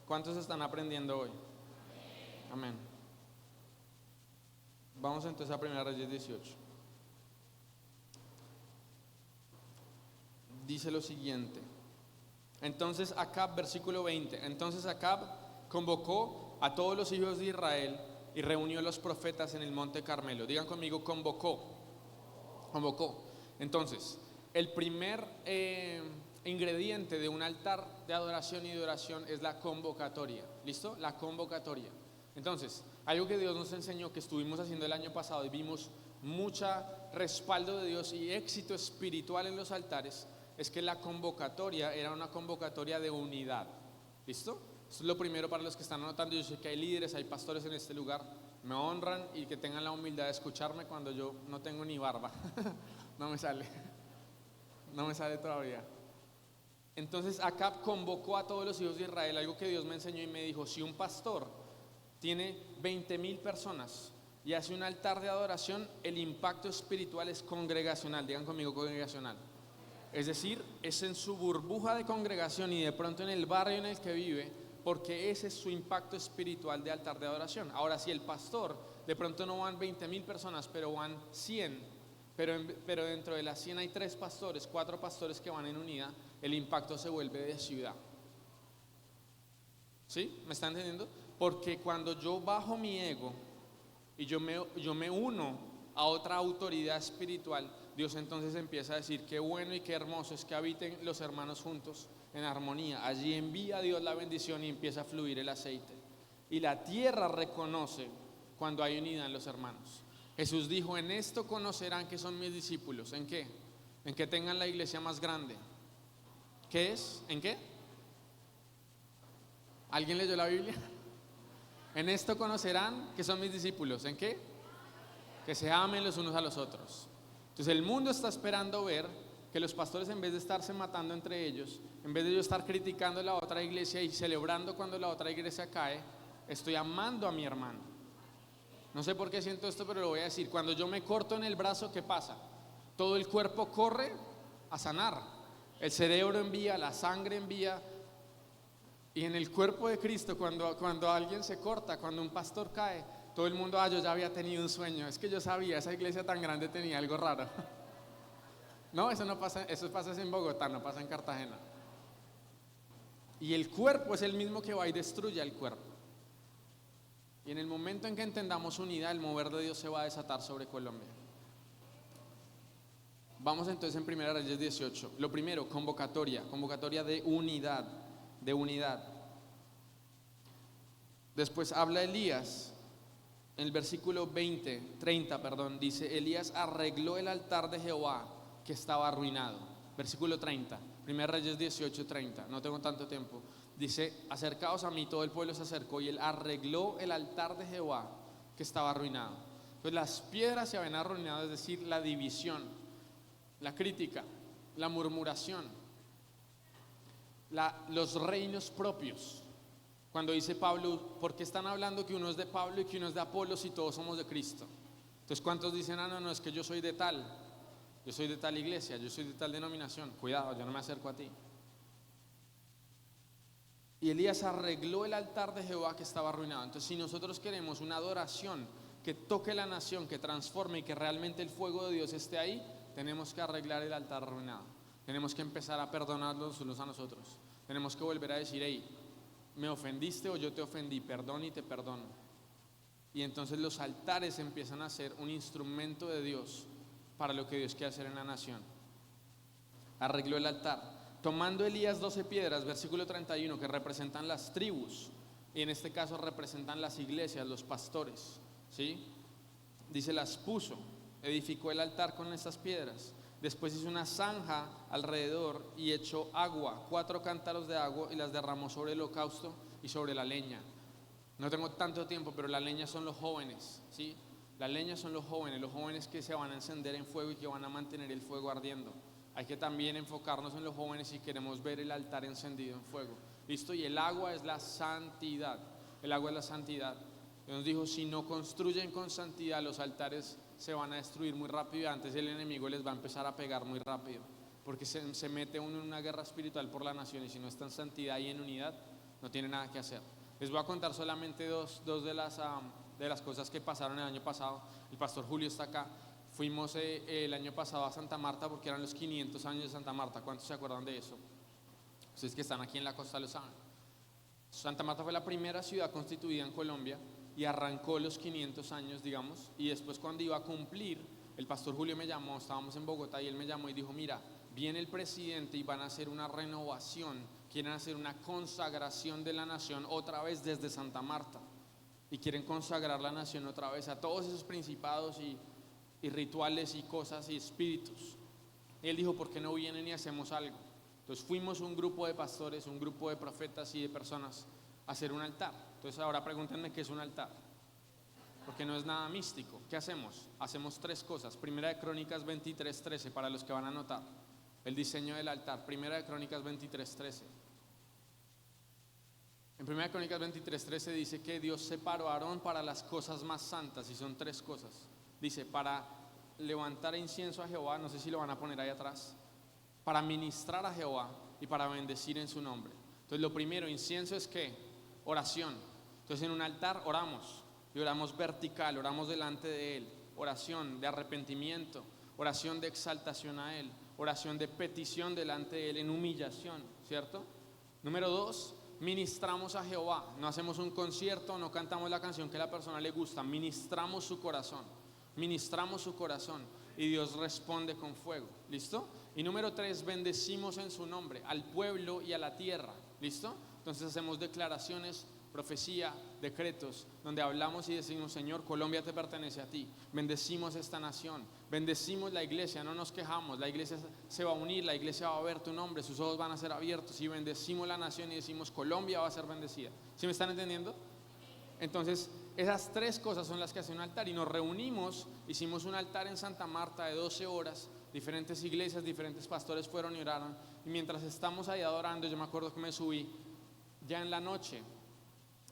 S1: ¿Cuántos están aprendiendo hoy? Amén. Vamos entonces a Primera Reyes 18. Dice lo siguiente. Entonces Acab, versículo 20, entonces Acab convocó a todos los hijos de Israel y reunió a los profetas en el monte Carmelo. Digan conmigo, convocó. Entonces, el primer ingrediente de un altar de adoración y de oración es la convocatoria. ¿Listo? La convocatoria. Entonces, algo que Dios nos enseñó, que estuvimos haciendo el año pasado y vimos mucho respaldo de Dios y éxito espiritual en los altares, es que la convocatoria era una convocatoria de unidad. ¿Listo? Eso es lo primero para los que están anotando. Yo sé que hay líderes, hay pastores en este lugar, me honran y que tengan la humildad de escucharme cuando yo no tengo ni barba. No me sale todavía. Entonces Acab convocó a todos los hijos de Israel, algo que Dios me enseñó y me dijo, si un pastor tiene 20,000 personas y hace un altar de adoración, el impacto espiritual es congregacional. Digan conmigo, congregacional. Es decir, es en su burbuja de congregación y de pronto en el barrio en el que vive, porque ese es su impacto espiritual de altar de adoración. Ahora, si el pastor, de pronto no van 20,000 personas, pero van 100, pero dentro de las 100 hay 3 pastores, 4 pastores que van en unidad, el impacto se vuelve de ciudad. ¿Sí? ¿Me están entendiendo? Porque cuando yo bajo mi ego y yo me uno a otra autoridad espiritual, Dios entonces empieza a decir, qué bueno y qué hermoso es que habiten los hermanos juntos en armonía. Allí envía Dios la bendición y empieza a fluir el aceite. Y la tierra reconoce cuando hay unidad en los hermanos. Jesús dijo, en esto conocerán que son mis discípulos. ¿En qué? En que tengan la iglesia más grande. ¿Qué es? ¿En qué? ¿Alguien leyó la Biblia? En esto conocerán que son mis discípulos. ¿En qué? Que se amen los unos a los otros. Entonces el mundo está esperando ver que los pastores, en vez de estarse matando entre ellos, en vez de yo estar criticando a la otra iglesia y celebrando cuando la otra iglesia cae, estoy amando a mi hermano. No sé por qué siento esto, pero lo voy a decir. Cuando yo me corto en el brazo, ¿qué pasa? Todo el cuerpo corre a sanar. El cerebro envía, la sangre envía. Y en el cuerpo de Cristo, cuando alguien se corta, cuando un pastor cae, Todo el mundo, yo ya había tenido un sueño, es que yo sabía, esa iglesia tan grande tenía algo raro. No, eso no pasa, eso pasa en Bogotá, no pasa en Cartagena. Y el cuerpo es el mismo que va y destruye al cuerpo. Y en el momento en que entendamos unidad, el mover de Dios se va a desatar sobre Colombia. Vamos entonces en 1 Reyes 18. Lo primero, convocatoria de unidad, de unidad. Después habla Elías, en el versículo 30, dice, Elías arregló el altar de Jehová que estaba arruinado. Versículo 30, 1 Reyes 18, 30, no tengo tanto tiempo. Dice, acercaos a mí, todo el pueblo se acercó y él arregló el altar de Jehová que estaba arruinado. Pues las piedras se habían arruinado, es decir, la división, la crítica, la murmuración, los reinos propios. Cuando dice Pablo, ¿por qué están hablando que uno es de Pablo y que uno es de Apolos y todos somos de Cristo? Entonces, ¿cuántos dicen, no, es que yo soy de tal iglesia, yo soy de tal denominación? Cuidado, yo no me acerco a ti. Y Elías arregló el altar de Jehová que estaba arruinado. Entonces, si nosotros queremos una adoración que toque la nación, que transforme y que realmente el fuego de Dios esté ahí, tenemos que arreglar el altar arruinado. Tenemos que empezar a perdonarnos los unos a nosotros. Tenemos que volver a decir, hey, me ofendiste o yo te ofendí, perdón y te perdono. Y entonces los altares empiezan a ser un instrumento de Dios para lo que Dios quiere hacer en la nación. Arregló el altar. Tomando Elías 12 piedras, versículo 31, que representan las tribus, y en este caso representan las iglesias, los pastores, ¿sí? Dice, las puso, edificó el altar con estas piedras. Después hizo una zanja alrededor y echó agua, 4 cántaros de agua, y las derramó sobre el holocausto y sobre la leña. No tengo tanto tiempo, pero la leña son los jóvenes, ¿sí? La leña son los jóvenes que se van a encender en fuego y que van a mantener el fuego ardiendo. Hay que también enfocarnos en los jóvenes si queremos ver el altar encendido en fuego. ¿Listo? Y el agua es la santidad. El agua es la santidad. Dios dijo, si no construyen con santidad, los altares se van a destruir muy rápido y antes el enemigo les va a empezar a pegar muy rápido. Porque se mete uno en una guerra espiritual por la nación y si no está en santidad y en unidad, no tiene nada que hacer. Les voy a contar solamente dos de las cosas que pasaron el año pasado. El pastor Julio está acá. Fuimos el año pasado a Santa Marta porque eran los 500 años de Santa Marta. ¿Cuántos se acuerdan de eso? Ustedes que están aquí en la costa lo saben. Santa Marta fue la primera ciudad constituida en Colombia y arrancó los 500 años, digamos. Y después cuando iba a cumplir, el pastor Julio me llamó, estábamos en Bogotá y él me llamó y dijo, mira, viene el presidente y van a hacer una renovación, quieren hacer una consagración de la nación otra vez desde Santa Marta. Y quieren consagrar la nación otra vez a todos esos principados y rituales y cosas y espíritus. Y él dijo, ¿por qué no vienen y hacemos algo? Entonces fuimos un grupo de pastores, un grupo de profetas y de personas a hacer un altar. Entonces ahora pregúntenme qué es un altar, porque no es nada místico. ¿Qué hacemos? Hacemos 3 cosas. Primera de Crónicas 23:13, para los que van a anotar el diseño del altar. Primera de Crónicas 23:13. En Primera de Crónicas 23:13 dice que Dios separó a Aarón para las cosas más santas y son 3 cosas. Dice, para levantar incienso a Jehová, no sé si lo van a poner ahí atrás, para ministrar a Jehová y para bendecir en su nombre. Entonces lo primero, incienso es ¿qué? Oración. Entonces en un altar oramos, y oramos vertical, oramos delante de Él, oración de arrepentimiento, oración de exaltación a Él, oración de petición delante de Él, en humillación, ¿cierto? Número 2, ministramos a Jehová, no hacemos un concierto, no cantamos la canción que a la persona le gusta, ministramos su corazón y Dios responde con fuego, ¿listo? Y número 3, bendecimos en su nombre al pueblo y a la tierra, ¿listo? Entonces hacemos declaraciones, profecía, decretos, donde hablamos y decimos, Señor, Colombia te pertenece a ti, bendecimos esta nación, bendecimos la iglesia, no nos quejamos, la iglesia se va a unir, la iglesia va a ver tu nombre, sus ojos van a ser abiertos y bendecimos la nación y decimos, Colombia va a ser bendecida. ¿Sí me están entendiendo? Entonces, esas 3 cosas son las que hace un altar y nos reunimos, hicimos un altar en Santa Marta de 12 horas, diferentes iglesias, diferentes pastores fueron y oraron y mientras estamos ahí adorando, yo me acuerdo que me subí ya en la noche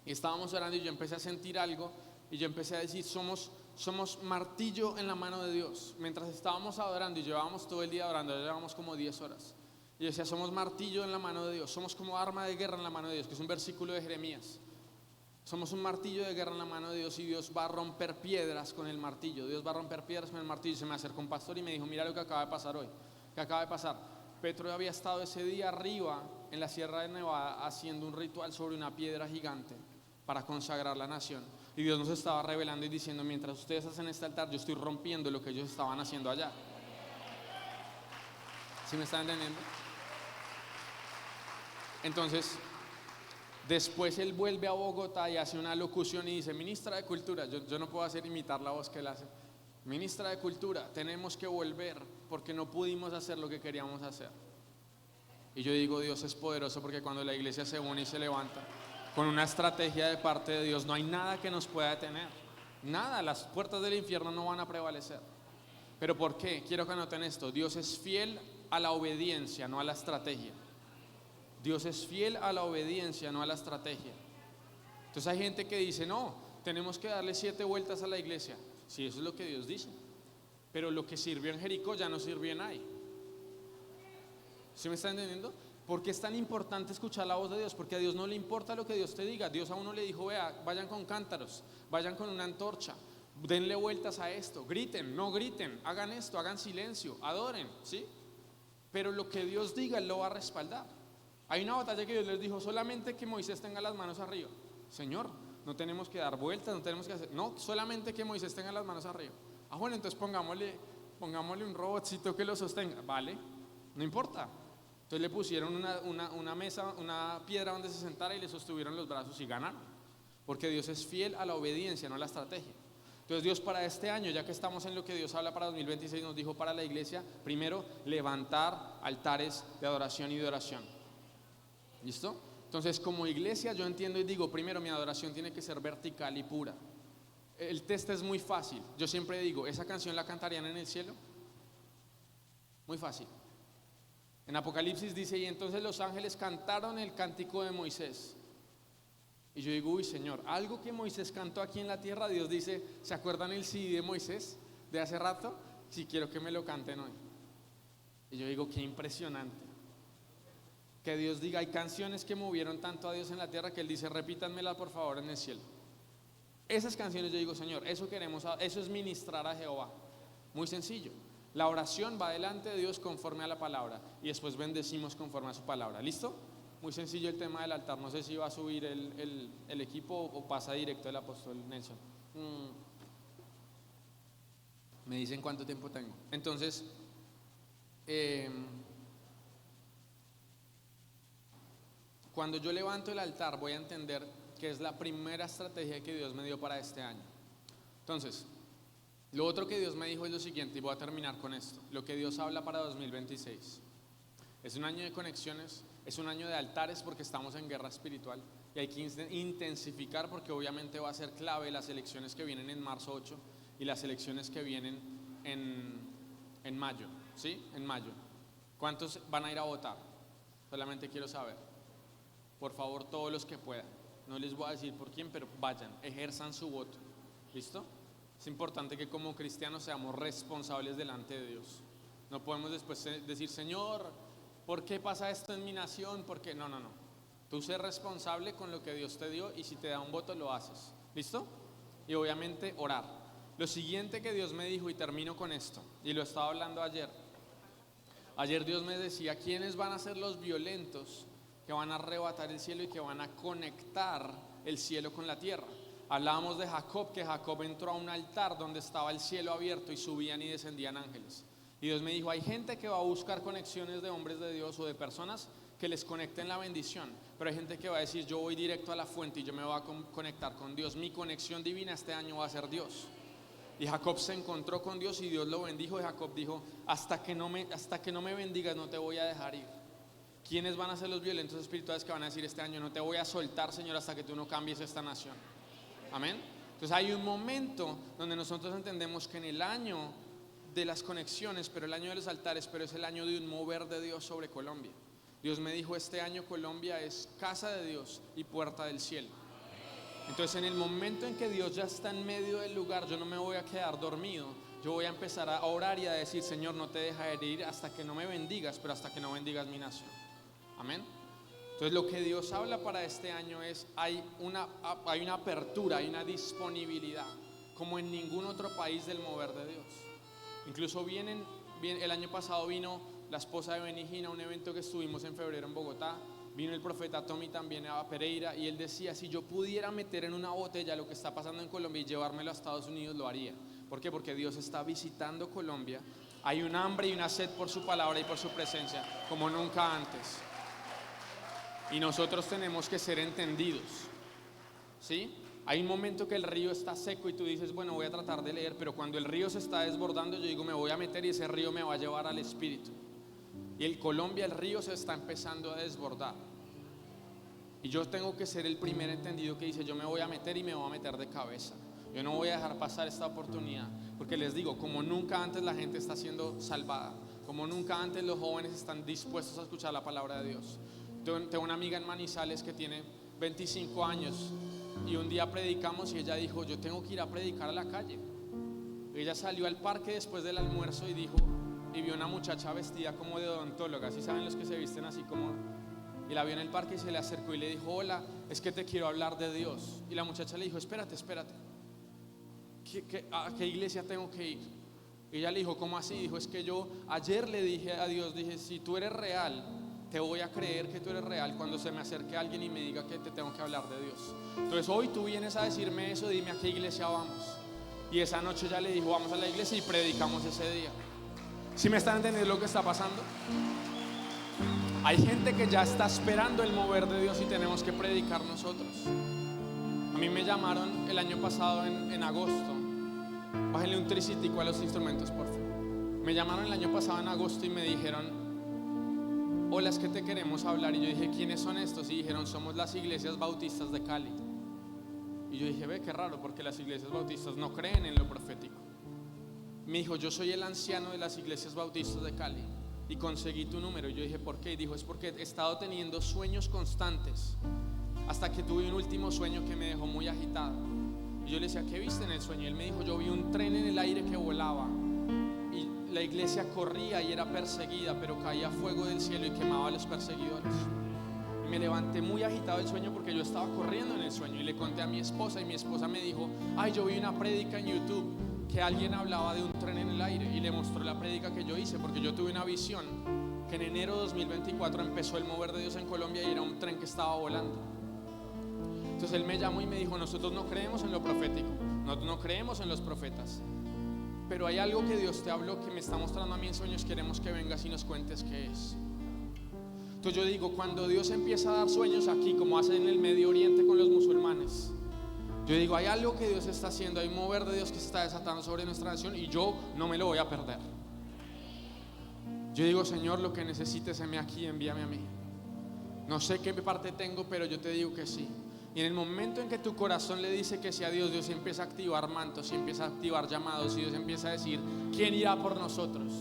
S1: y estábamos orando y yo empecé a sentir algo y yo empecé a decir, somos martillo en la mano de Dios. Mientras estábamos adorando y llevábamos todo el día adorando, ya llevábamos como 10 horas y yo decía, somos martillo en la mano de Dios, somos como arma de guerra en la mano de Dios, que es un versículo de Jeremías. Somos un martillo de guerra en la mano de Dios y Dios va a romper piedras con el martillo. Dios va a romper piedras con el martillo. Y se me acercó un pastor y me dijo, mira lo que acaba de pasar hoy. ¿Qué acaba de pasar? Petro había estado ese día arriba en la Sierra de Nevada haciendo un ritual sobre una piedra gigante para consagrar la nación. Y Dios nos estaba revelando y diciendo, mientras ustedes hacen este altar, yo estoy rompiendo lo que ellos estaban haciendo allá. ¿Sí me están entendiendo? Entonces, después él vuelve a Bogotá y hace una locución y dice, ministra de Cultura, yo no puedo imitar la voz que él hace. Ministra de Cultura, tenemos que volver porque no pudimos hacer lo que queríamos hacer. Y yo digo, Dios es poderoso, porque cuando la iglesia se une y se levanta con una estrategia de parte de Dios, no hay nada que nos pueda detener. Nada, las puertas del infierno no van a prevalecer. ¿Pero por qué? Quiero que anoten esto. Dios es fiel a la obediencia, no a la estrategia. Dios es fiel a la obediencia, no a la estrategia. Entonces hay gente que dice, no, tenemos que darle 7 vueltas a la iglesia. Sí, eso es lo que Dios dice. Pero lo que sirvió en Jericó ya no sirve en Ai. ¿Sí me está entendiendo? ¿Por qué es tan importante escuchar la voz de Dios? Porque a Dios no le importa lo que Dios te diga. Dios a uno le dijo, vea, vayan con cántaros, vayan con una antorcha, denle vueltas a esto, griten, no griten, hagan esto, hagan silencio, adoren, ¿sí? Pero lo que Dios diga, Él lo va a respaldar. Hay una batalla que Dios les dijo, solamente que Moisés tenga las manos arriba. Señor, no tenemos que dar vueltas, no tenemos que hacer, no, solamente que Moisés tenga las manos arriba. Ah, bueno, entonces pongámosle un robotcito que lo sostenga, vale, no importa. Entonces le pusieron una mesa, una piedra donde se sentara y le sostuvieron los brazos y ganaron. Porque Dios es fiel a la obediencia, no a la estrategia. Entonces Dios para este año, ya que estamos en lo que Dios habla para 2026, nos dijo para la iglesia, primero, levantar altares de adoración y de oración. ¿Listo? Entonces como iglesia yo entiendo y digo, primero mi adoración tiene que ser vertical y pura. El test es muy fácil. Yo siempre digo, ¿esa canción la cantarían en el cielo? Muy fácil. En Apocalipsis dice, y entonces los ángeles cantaron el cántico de Moisés. Y yo digo, uy Señor, algo que Moisés cantó aquí en la tierra, Dios dice, ¿se acuerdan el CD de Moisés de hace rato? Sí, quiero que me lo canten hoy. Y yo digo, qué impresionante. Que Dios diga, hay canciones que movieron tanto a Dios en la tierra que Él dice, repítanmela por favor en el cielo. Esas canciones yo digo, Señor, eso queremos, eso es ministrar a Jehová. Muy sencillo. La oración va delante de Dios conforme a la palabra y después bendecimos conforme a su palabra. ¿Listo? Muy sencillo el tema del altar. No sé si va a subir el equipo o pasa directo el apóstol Nelson. Me dicen cuánto tiempo tengo. Entonces, cuando yo levanto el altar voy a entender que es la primera estrategia que Dios me dio para este año. Entonces, lo otro que Dios me dijo es lo siguiente, y voy a terminar con esto. Lo que Dios habla para 2026 es un año de conexiones, es un año de altares porque estamos en guerra espiritual y hay que intensificar porque obviamente va a ser clave las elecciones que vienen en marzo 8 y las elecciones que vienen en mayo, ¿sí? En mayo. ¿Cuántos van a ir a votar? Solamente quiero saber. Por favor, todos los que puedan. No les voy a decir por quién, pero vayan, ejerzan su voto. ¿Listo? Es importante que como cristianos seamos responsables delante de Dios. No podemos después decir, Señor, ¿por qué pasa esto en mi nación? ¿Por qué? No. Tú sé responsable con lo que Dios te dio y si te da un voto lo haces. ¿Listo? Y obviamente orar. Lo siguiente que Dios me dijo, y termino con esto, y lo estaba hablando ayer. Ayer Dios me decía, ¿quiénes van a ser los violentos que van a arrebatar el cielo y que van a conectar el cielo con la tierra? Hablábamos de Jacob, que Jacob entró a un altar donde estaba el cielo abierto y subían y descendían ángeles. Y Dios me dijo, hay gente que va a buscar conexiones de hombres de Dios o de personas que les conecten la bendición, pero hay gente que va a decir, yo voy directo a la fuente y yo me voy a conectar con Dios. Mi conexión divina este año va a ser Dios. Y Jacob se encontró con Dios y Dios lo bendijo, y Jacob dijo, hasta que no me bendigas no te voy a dejar ir. ¿Quiénes van a ser los violentos espirituales que van a decir este año, no te voy a soltar, Señor, hasta que tú no cambies esta nación? Amén. Entonces hay un momento donde nosotros entendemos que en el año de las conexiones, pero el año de los altares, pero es el año de un mover de Dios sobre Colombia. Dios me dijo, este año Colombia es casa de Dios y puerta del cielo. Entonces en el momento en que Dios ya está en medio del lugar, yo no me voy a quedar dormido. Yo voy a empezar a orar y a decir, Señor, no te dejaré ir hasta que no me bendigas, pero hasta que no bendigas mi nación. Amén. Entonces lo que Dios habla para este año es, hay una apertura, hay una disponibilidad, como en ningún otro país del mover de Dios. Incluso el año pasado vino la esposa de Benny Hinn a un evento que estuvimos en febrero en Bogotá. Vino el profeta Tommy también a Pereira y él decía, si yo pudiera meter en una botella lo que está pasando en Colombia y llevármelo a Estados Unidos, lo haría. ¿Por qué? Porque Dios está visitando Colombia. Hay un hambre y una sed por su palabra y por su presencia como nunca antes. Y nosotros tenemos que ser entendidos, ¿sí? Hay un momento que el río está seco y tú dices, bueno, voy a tratar de leer, pero cuando el río se está desbordando, yo digo, me voy a meter y ese río me va a llevar al Espíritu. Y en Colombia el río se está empezando a desbordar. Y yo tengo que ser el primer entendido que dice, yo me voy a meter y me voy a meter de cabeza. Yo no voy a dejar pasar esta oportunidad, porque les digo, como nunca antes la gente está siendo salvada, como nunca antes los jóvenes están dispuestos a escuchar la palabra de Dios. Tengo una amiga en Manizales que tiene 25 años y un día predicamos y ella dijo, yo tengo que ir a predicar a la calle. Ella salió al parque después del almuerzo y vio una muchacha vestida como de odontóloga, ¿sí saben los que se visten así como? Y la vio en el parque y se le acercó y le dijo, hola, es que te quiero hablar de Dios. Y la muchacha le dijo, espérate, ¿a qué iglesia tengo que ir? Y ella le dijo, ¿cómo así? Dijo, es que yo ayer le dije a Dios, dije, si tú eres real, te voy a creer que tú eres real cuando se me acerque alguien y me diga que te tengo que hablar de Dios. Entonces hoy tú vienes a decirme eso, dime a qué iglesia vamos. Y esa noche ya le dijo, vamos a la iglesia y predicamos ese día. ¿Sí me están entendiendo lo que está pasando? Hay gente que ya está esperando el mover de Dios y tenemos que predicar nosotros. A mí me llamaron el año pasado en agosto. Bájenle un tricitico a los instrumentos, por favor. Me llamaron el año pasado en agosto y me dijeron, hola, es que te queremos hablar. Y yo dije, ¿quiénes son estos? Y dijeron, somos las iglesias bautistas de Cali. Y yo dije, ve, qué raro, porque las iglesias bautistas no creen en lo profético. Me dijo, yo soy el anciano de las iglesias bautistas de Cali y conseguí tu número. Y yo dije, ¿por qué? Y dijo, es porque he estado teniendo sueños constantes hasta que tuve un último sueño que me dejó muy agitado. Y yo le decía, ¿qué viste en el sueño? Y él me dijo, yo vi un tren en el aire que volaba y la iglesia corría y era perseguida, pero caía fuego del cielo y quemaba a los perseguidores. Y me levanté muy agitado del sueño porque yo estaba corriendo en el sueño y le conté a mi esposa y mi esposa me dijo, ay, yo vi una prédica en YouTube que alguien hablaba de un tren en el aire y le mostró la prédica que yo hice, porque yo tuve una visión que en enero de 2024 empezó el mover de Dios en Colombia y era un tren que estaba volando. Entonces él me llamó y me dijo, nosotros no creemos en lo profético, nosotros no creemos en los profetas, pero hay algo que Dios te habló que me está mostrando a mí en sueños, queremos que vengas y nos cuentes qué es. Entonces yo digo, cuando Dios empieza a dar sueños aquí, como hace en el Medio Oriente con los musulmanes, yo digo, hay algo que Dios está haciendo, hay un mover de Dios que se está desatando sobre nuestra nación y yo no me lo voy a perder. Yo digo, Señor, lo que necesites, heme aquí, envíame a mí. No sé qué parte tengo, pero yo te digo que sí. Y en el momento en que tu corazón le dice que sí a Dios, Dios empieza a activar mantos, y empieza a activar llamados, y Dios empieza a decir, ¿quién irá por nosotros?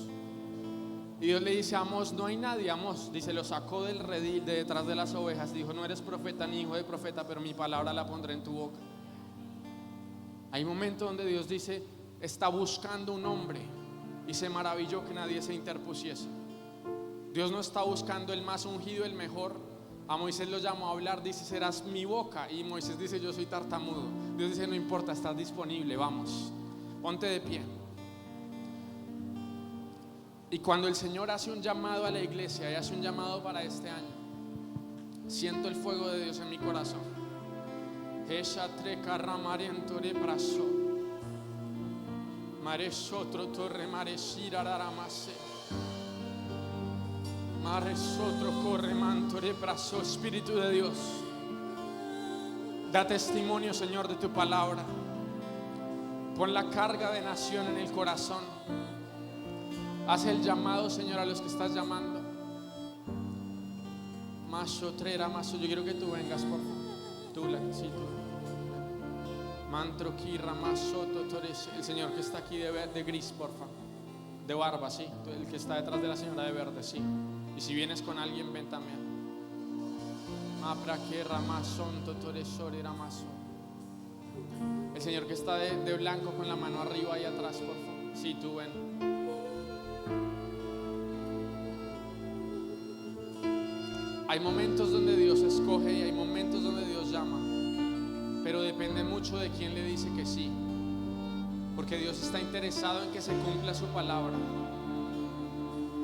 S1: Y Dios le dice a Amós, no hay nadie. Amós, dice, lo sacó del redil de detrás de las ovejas, dijo, no eres profeta ni hijo de profeta, pero mi palabra la pondré en tu boca. Hay un momento donde Dios dice, está buscando un hombre, y se maravilló que nadie se interpusiese. Dios no está buscando el más ungido, el mejor. A Moisés lo llamó a hablar, dice, serás mi boca. Y Moisés dice, yo soy tartamudo. Dios dice, no importa, estás disponible, vamos, ponte de pie. Y cuando el Señor hace un llamado a la iglesia y hace un llamado para este año, siento el fuego de Dios en mi corazón. Espíritu de Dios, da testimonio, Señor, de tu palabra. Pon la carga de nación en el corazón. Haz el llamado, Señor, a los que estás llamando. Yo quiero que tú vengas, por favor. El señor que está aquí de gris, por favor, de barba, sí. El que está detrás de la señora de verde, sí. Y si vienes con alguien, ven también. El señor que está de blanco con la mano arriba y atrás, por favor. Sí, tú ven. Hay momentos donde Dios escoge y hay momentos donde Dios llama, pero depende mucho de quién le dice que sí, porque Dios está interesado en que se cumpla su palabra.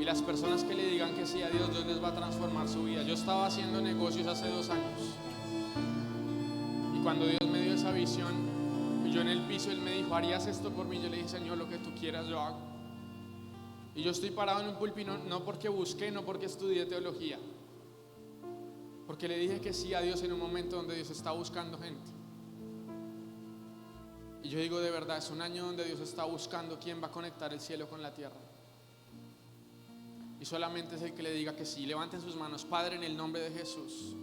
S1: Y las personas que le digan que sí a Dios, Dios les va a transformar su vida. Yo estaba haciendo negocios hace 2 años y cuando Dios me dio esa visión y yo en el piso, Él me dijo: ¿harías esto por mí? Yo le dije: Señor, lo que tú quieras yo hago. Y yo estoy parado en un púlpito no porque busqué, no porque estudié teología, porque le dije que sí a Dios en un momento donde Dios está buscando gente. Y yo digo, de verdad, es un año donde Dios está buscando quién va a conectar el cielo con la tierra. Y solamente es el que le diga que sí. Levanten sus manos. Padre, en el nombre de Jesús,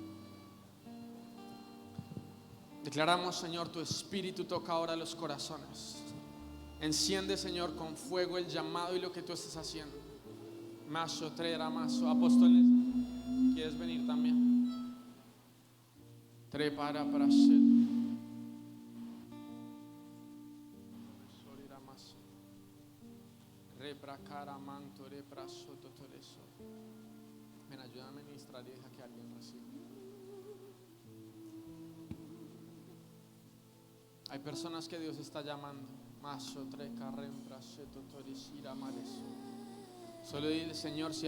S1: declaramos, Señor, tu espíritu toca ahora los corazones. Enciende, Señor, con fuego el llamado y lo que tú estás haciendo. Maso, trera, maso. Apóstoles, ¿quieres venir también? Trepara para ser. Ven, ayúdame a ministrar y deja que alguien reciba. Hay personas que Dios está llamando. Solo dile, Señor, si